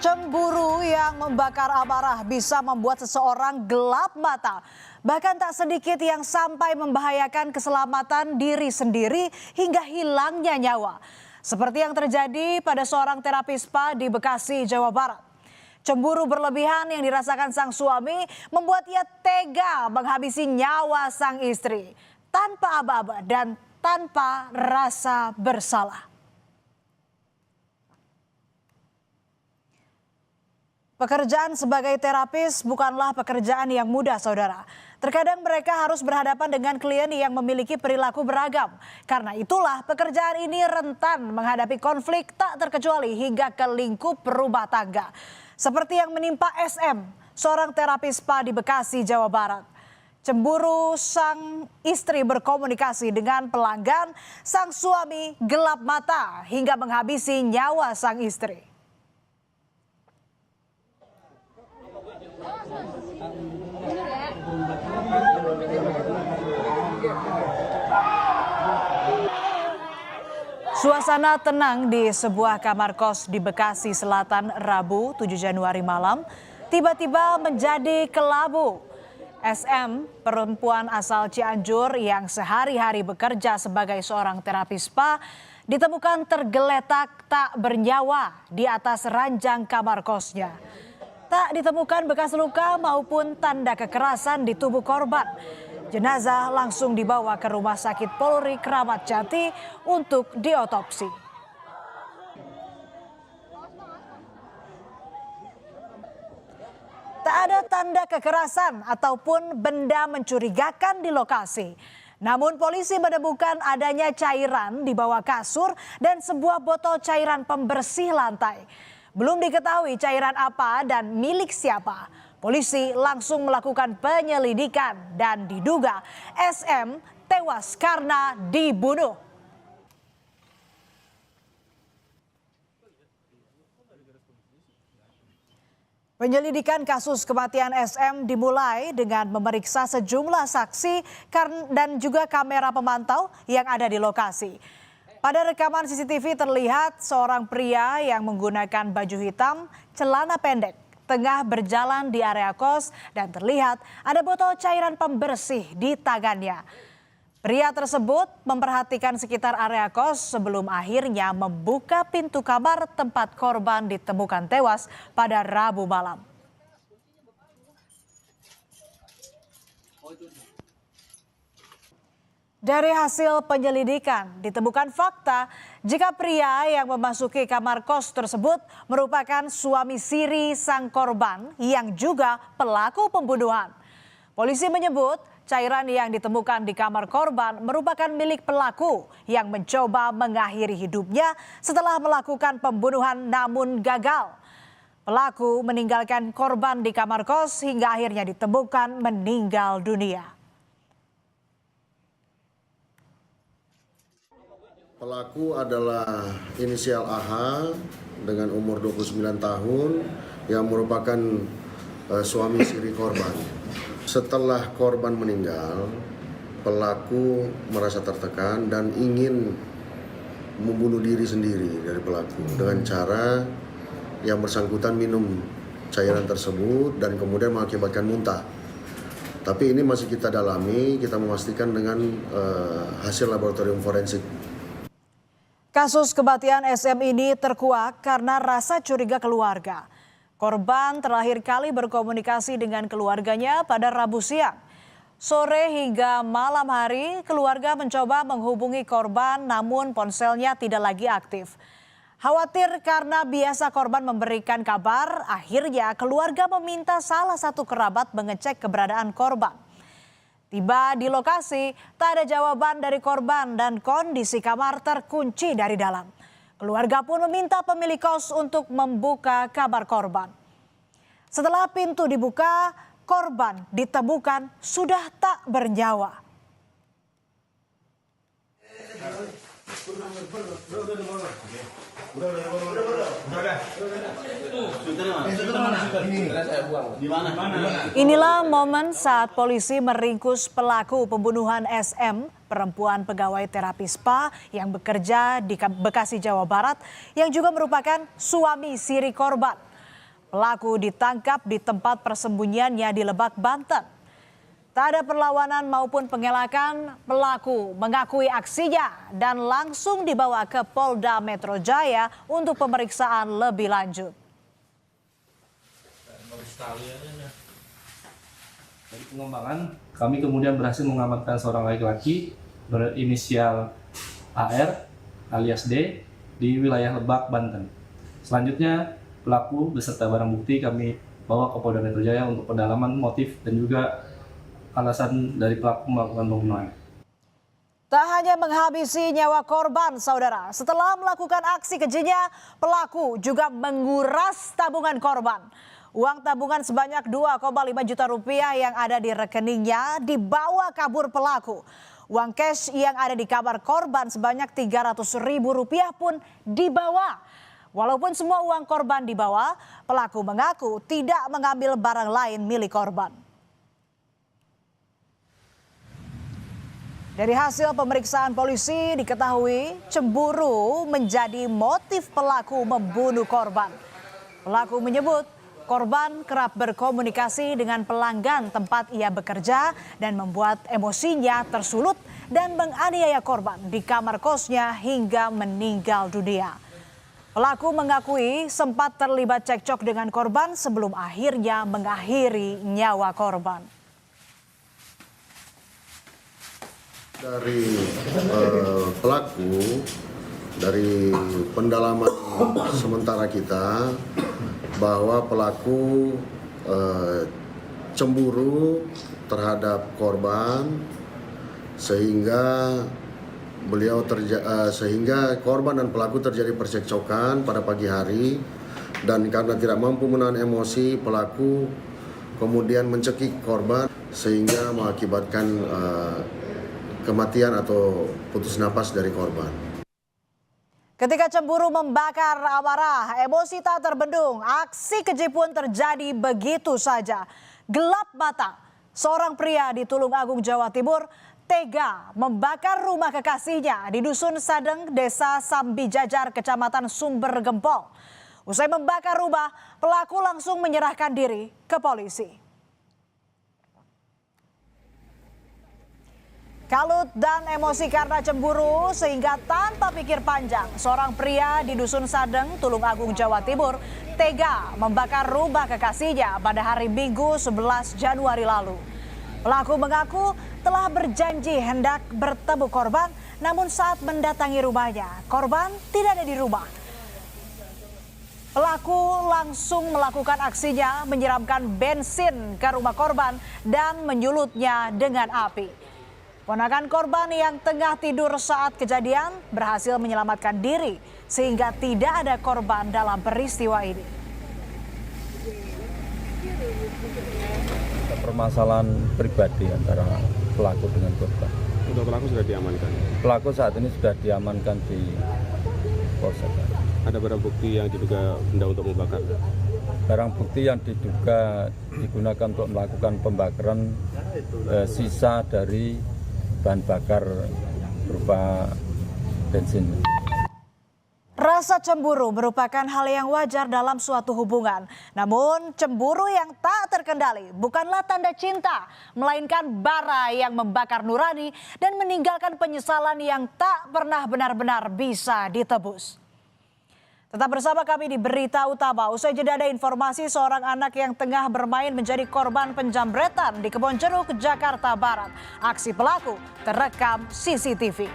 Cemburu yang membakar amarah bisa membuat seseorang gelap mata. Bahkan tak sedikit yang sampai membahayakan keselamatan diri sendiri hingga hilangnya nyawa. Seperti yang terjadi pada seorang terapis spa di Bekasi, Jawa Barat. Cemburu berlebihan yang dirasakan sang suami membuat ia tega menghabisi nyawa sang istri. Tanpa aba-aba dan tanpa rasa bersalah. Pekerjaan sebagai terapis bukanlah pekerjaan yang mudah, saudara. Terkadang mereka harus berhadapan dengan klien yang memiliki perilaku beragam. Karena itulah pekerjaan ini rentan menghadapi konflik tak terkecuali hingga ke lingkup rumah tangga. Seperti yang menimpa SM, seorang terapis spa di Bekasi, Jawa Barat. Cemburu sang istri berkomunikasi dengan pelanggan, sang suami gelap mata hingga menghabisi nyawa sang istri. Suasana tenang di sebuah kamar kos di Bekasi Selatan Rabu 7 Januari malam tiba-tiba menjadi kelabu. SM, perempuan asal Cianjur yang sehari-hari bekerja sebagai seorang terapis spa, ditemukan tergeletak tak bernyawa di atas ranjang kamar kosnya. Tak ditemukan bekas luka maupun tanda kekerasan di tubuh korban. Jenazah langsung dibawa ke Rumah Sakit Polri Kramat Jati untuk diotopsi. Tak ada tanda kekerasan ataupun benda mencurigakan di lokasi. Namun polisi menemukan adanya cairan di bawah kasur dan sebuah botol cairan pembersih lantai. Belum diketahui cairan apa dan milik siapa. Polisi langsung melakukan penyelidikan dan diduga SM tewas karena dibunuh. Penyelidikan kasus kematian SM dimulai dengan memeriksa sejumlah saksi dan juga kamera pemantau yang ada di lokasi. Pada rekaman CCTV terlihat seorang pria yang menggunakan baju hitam, celana pendek, tengah berjalan di area kos dan terlihat ada botol cairan pembersih di tangannya. Pria tersebut memperhatikan sekitar area kos sebelum akhirnya membuka pintu kamar tempat korban ditemukan tewas pada Rabu malam. Dari hasil penyelidikan ditemukan fakta jika pria yang memasuki kamar kos tersebut merupakan suami siri sang korban yang juga pelaku pembunuhan. Polisi menyebut cairan yang ditemukan di kamar korban merupakan milik pelaku yang mencoba mengakhiri hidupnya setelah melakukan pembunuhan namun gagal. Pelaku meninggalkan korban di kamar kos hingga akhirnya ditemukan meninggal dunia. Pelaku adalah inisial AH dengan umur 29 tahun yang merupakan suami siri korban. Setelah korban meninggal, pelaku merasa tertekan dan ingin membunuh diri sendiri dari pelaku dengan cara yang bersangkutan minum cairan tersebut dan kemudian mengakibatkan muntah. Tapi ini masih kita dalami, kita memastikan dengan hasil laboratorium forensik. Kasus kematian SM ini terkuak karena rasa curiga keluarga. Korban terakhir kali berkomunikasi dengan keluarganya pada Rabu siang. Sore hingga malam hari, keluarga mencoba menghubungi korban namun ponselnya tidak lagi aktif. Khawatir karena biasa korban memberikan kabar, akhirnya keluarga meminta salah satu kerabat mengecek keberadaan korban. Tiba di lokasi, tak ada jawaban dari korban dan kondisi kamar terkunci dari dalam. Keluarga pun meminta pemilik kos untuk membuka kamar korban. Setelah pintu dibuka, korban ditemukan sudah tak bernyawa. Inilah momen saat polisi meringkus pelaku pembunuhan SM, perempuan pegawai terapi spa yang bekerja di Bekasi, Jawa Barat, yang juga merupakan suami siri korban. Pelaku ditangkap di tempat persembunyiannya di Lebak, Banten. Tak ada perlawanan maupun pengelakan, pelaku mengakui aksinya dan langsung dibawa ke Polda Metro Jaya untuk pemeriksaan lebih lanjut. Dari pengembangan, kami kemudian berhasil mengamankan seorang laki-laki berinisial AR alias D di wilayah Lebak, Banten. Selanjutnya, pelaku beserta barang bukti kami bawa ke Polda Metro Jaya untuk pendalaman motif dan juga alasan dari pelaku melakukan pembunuhan. Tak hanya menghabisi nyawa korban, saudara. Setelah melakukan aksi kejinya, pelaku juga menguras tabungan korban. Uang tabungan sebanyak 2,5 juta rupiah yang ada di rekeningnya dibawa kabur pelaku. Uang cash yang ada di kamar korban sebanyak 300.000 rupiah pun dibawa. Walaupun semua uang korban dibawa, pelaku mengaku tidak mengambil barang lain milik korban. Dari hasil pemeriksaan polisi diketahui cemburu menjadi motif pelaku membunuh korban. Pelaku menyebut korban kerap berkomunikasi dengan pelanggan tempat ia bekerja dan membuat emosinya tersulut dan menganiaya korban di kamar kosnya hingga meninggal dunia. Pelaku mengakui sempat terlibat cekcok dengan korban sebelum akhirnya mengakhiri nyawa korban. Dari pelaku, dari pendalaman sementara kita, bahwa pelaku cemburu terhadap korban sehingga sehingga korban dan pelaku terjadi percekcokan pada pagi hari, dan karena tidak mampu menahan emosi, pelaku kemudian mencekik korban sehingga mengakibatkan kematian atau putus napas dari korban. Ketika cemburu membakar amarah, emosi tak terbendung, aksi keji pun terjadi begitu saja. Gelap mata, seorang pria di Tulungagung, Jawa Timur tega membakar rumah kekasihnya di Dusun Sadeng, Desa Sambijajar, Kecamatan Sumber Gempol. Usai membakar rumah, pelaku langsung menyerahkan diri ke polisi. Kalut dan emosi karena cemburu sehingga tanpa pikir panjang, seorang pria di Dusun Sadeng, Tulungagung, Jawa Timur tega membakar rumah kekasihnya pada hari Minggu 11 Januari lalu. Pelaku mengaku telah berjanji hendak bertemu korban, namun saat mendatangi rumahnya, korban tidak ada di rumah. Pelaku langsung melakukan aksinya menyiramkan bensin ke rumah korban dan menyulutnya dengan api. Ponakan korban yang tengah tidur saat kejadian berhasil menyelamatkan diri sehingga tidak ada korban dalam peristiwa ini. Permasalahan pribadi antara pelaku dengan korban. Untuk pelaku sudah diamankan? Pelaku saat ini sudah diamankan di Polsek. Ada barang bukti yang diduga benda untuk membakar? Barang bukti yang diduga digunakan untuk melakukan pembakaran sisa dari bahan bakar berupa bensin. Rasa cemburu merupakan hal yang wajar dalam suatu hubungan. Namun cemburu yang tak terkendali bukanlah tanda cinta, melainkan bara yang membakar nurani dan meninggalkan penyesalan yang tak pernah benar-benar bisa ditebus. Tetap bersama kami di Berita Utama. Usai jeda ada informasi seorang anak yang tengah bermain menjadi korban penjambretan di Kebonjeruk, Jakarta Barat. Aksi pelaku terekam CCTV.